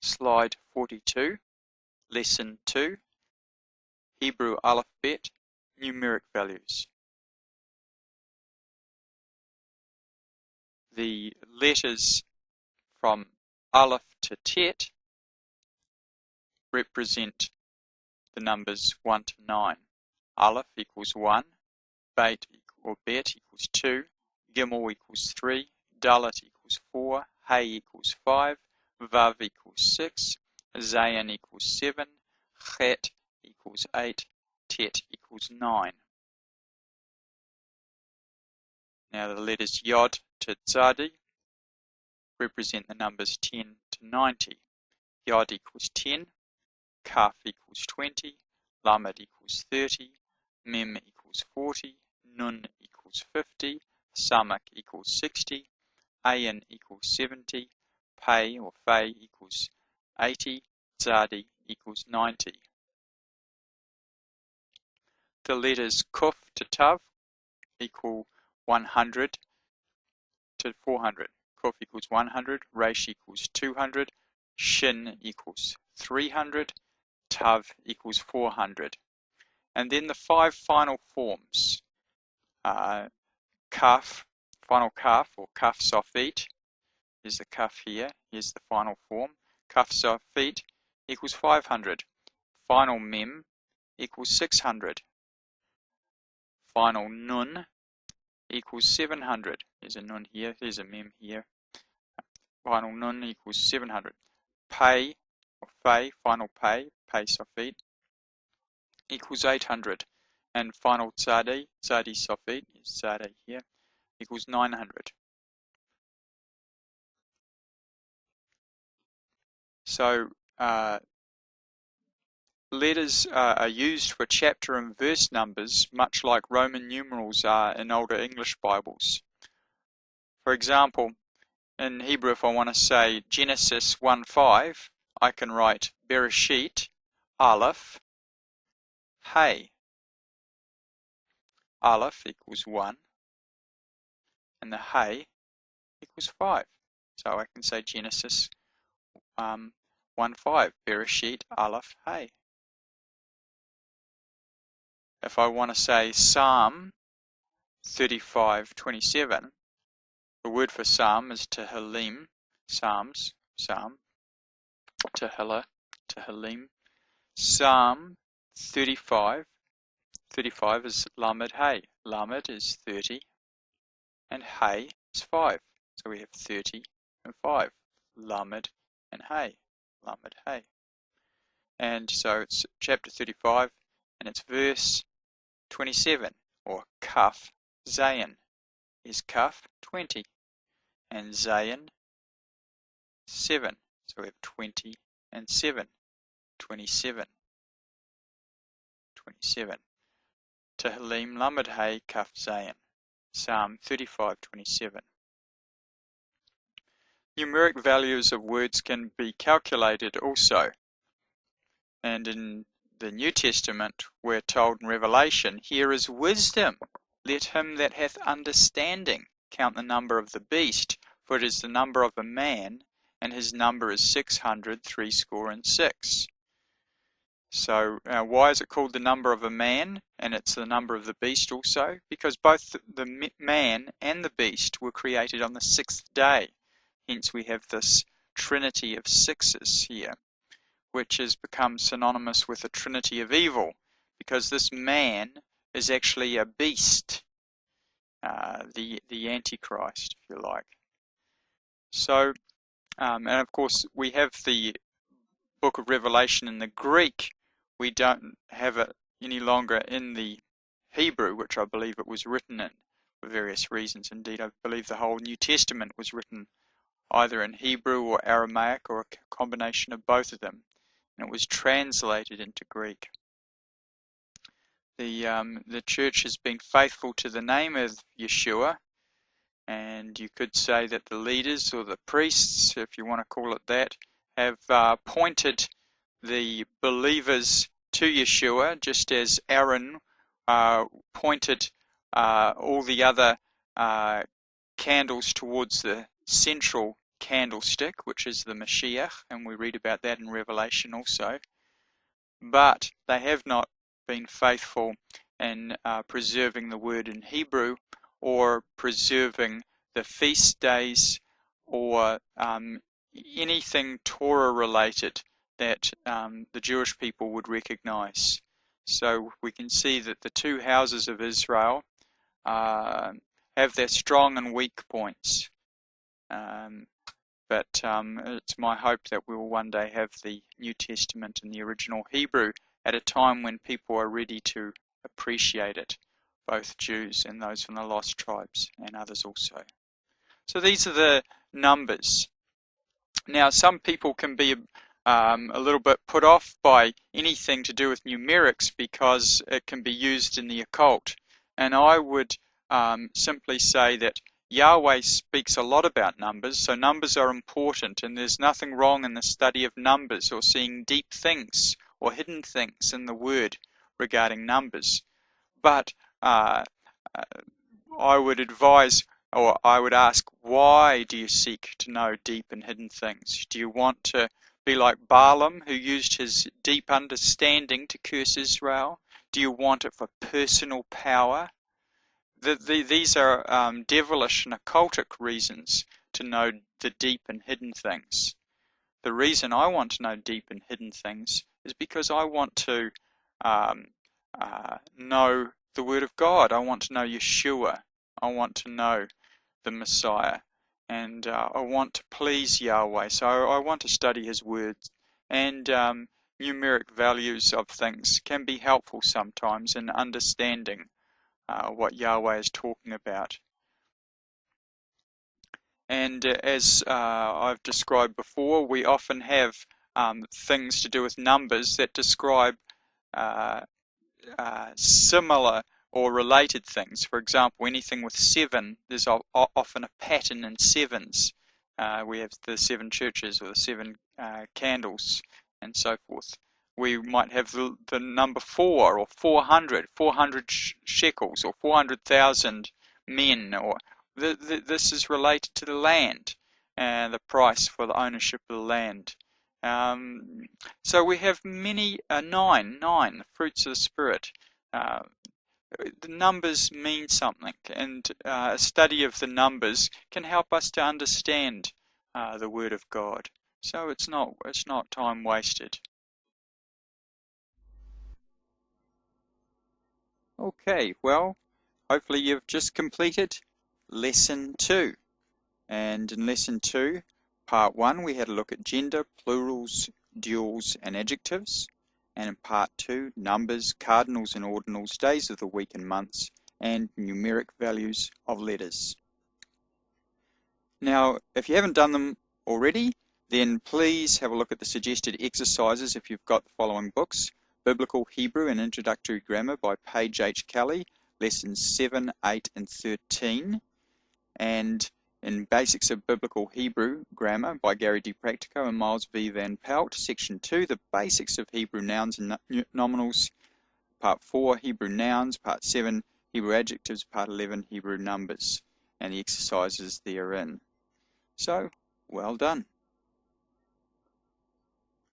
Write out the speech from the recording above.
Slide 42, Lesson 2, Hebrew AlephBet Numeric Values. The letters from Aleph to Tet represent the numbers 1 to 9. Aleph equals 1, Bet or Bet equals 2, Gimel equals 3, Dalet equals 4, Hey equals 5, Vav equals 6, Zayin equals 7, Chet equals 8, Tet equals 9. Now the letters Yod to Tzadi represent the numbers 10 to 90. Yod equals 10, Kaf equals 20, Lamed equals 30, Mem equals 40, Nun equals 50, Samak equals 60, Ayin equals 70, Pei or Fei equals 80, Tzadi equals 90. The letters Kuf to Tav equal 100 to 400. Kuf equals 100, Resh equals 200, Shin equals 300, Tav equals 400. And then the 5 final forms. Kaf, final Kaf or Kaf Sofit. Here's the Kaf here, here's the final form. Kaf Sofit equals 500. Final Mem equals 600. Final Nun equals 700. There's a Nun here, there's a Mem here. Final Nun equals 700. Pei or Fei, final Pei, Pei Sofit, equals 800. And final Tzadi, Tzadi Sofit, is Tzadi here, equals 900. So letters are used for chapter and verse numbers, much like Roman numerals are in older English Bibles. For example, in Hebrew, if I want to say Genesis 1:5, I can write Bereshit, Aleph, Hey. Aleph equals 1, and the Hey equals 5. So I can say Genesis 1:5, Bereshit, Aleph, Hey. If I want to say Psalm 35:27, the word for Psalm is Tehillim, Psalms, Psalm, Tehillah, Tehillim. Psalm 35 is Lamed Hey. Lamed is 30 and Hey is 5. So we have 30 and 5. Lamed and Hey. Lamed Hey. And so it's chapter 35 and it's verse 27 or Kaf Zayin. Is Kaf 20 and Zayin 7. So we have 20 and 7. 27. 27. Tehillim Lamed Hey Kaf Zayin. Psalm 35:27. Numeric values of words can be calculated also. And in the New Testament, we're told in Revelation, here is wisdom. Let him that hath understanding count the number of the beast, for it is the number of a man, and his number is 666. So why is it called the number of a man, and it's the number of the beast also? Because both the man and the beast were created on the 6th day. Hence we have this trinity of sixes here, which has become synonymous with the trinity of evil, because this man is actually a beast, the Antichrist, if you like. So, and of course, we have the book of Revelation in the Greek. We don't have it any longer in the Hebrew, which I believe it was written in for various reasons. Indeed, I believe the whole New Testament was written either in Hebrew or Aramaic or a combination of both of them, and it was translated into Greek. The church has been faithful to the name of Yeshua, and you could say that the leaders or the priests, if you want to call it that, have pointed the believers to Yeshua, just as Aaron pointed all the other candles towards the central candlestick, which is the Mashiach, and we read about that in Revelation also. But they have not been faithful in preserving the word in Hebrew, or preserving the feast days, or anything Torah related that the Jewish people would recognize. So we can see that the two houses of Israel have their strong and weak points. But it's my hope that we will one day have the New Testament in the original Hebrew at a time when people are ready to appreciate it, both Jews and those from the lost tribes and others also. So these are the numbers. Now, some people can be a little bit put off by anything to do with numerics because it can be used in the occult. And I would simply say that Yahweh speaks a lot about numbers, so numbers are important, and there's nothing wrong in the study of numbers or seeing deep things or hidden things in the Word regarding numbers. But I would advise, or I would ask, why do you seek to know deep and hidden things? Do you want to be like Balaam, who used his deep understanding to curse Israel? Do you want it for personal power? These are devilish and occultic reasons to know the deep and hidden things. The reason I want to know deep and hidden things is because I want to know the Word of God. I want to know Yeshua. I want to know the Messiah. And I want to please Yahweh. So I want to study His words. And numeric values of things can be helpful sometimes in understanding what Yahweh is talking about. And as I've described before, we often have things to do with numbers that describe similar or related things. For example, anything with 7, there's often a pattern in sevens. We have the 7 churches or the 7 candles and so forth. We might have the number 4 or 400 shekels or 400,000 men, or this is related to the land and the price for the ownership of the land. So we have many, 9 fruits of the Spirit. The numbers mean something, and a study of the numbers can help us to understand the Word of God. So it's not time wasted. Okay, well, hopefully you've just completed Lesson 2. And in Lesson 2, Part 1, we had a look at gender, plurals, duals, and adjectives. And in Part 2, numbers, cardinals and ordinals, days of the week and months, and numeric values of letters. Now, if you haven't done them already, then please have a look at the suggested exercises if you've got the following books: Biblical Hebrew and Introductory Grammar by Paige H. Kelly, Lessons 7, 8, and 13, and in Basics of Biblical Hebrew Grammar by Gary D. Practico and Miles V. Van Pelt, Section 2, the Basics of Hebrew Nouns and Nominals, Part 4, Hebrew Nouns, Part 7, Hebrew Adjectives, Part 11, Hebrew Numbers, and the exercises therein. So, well done.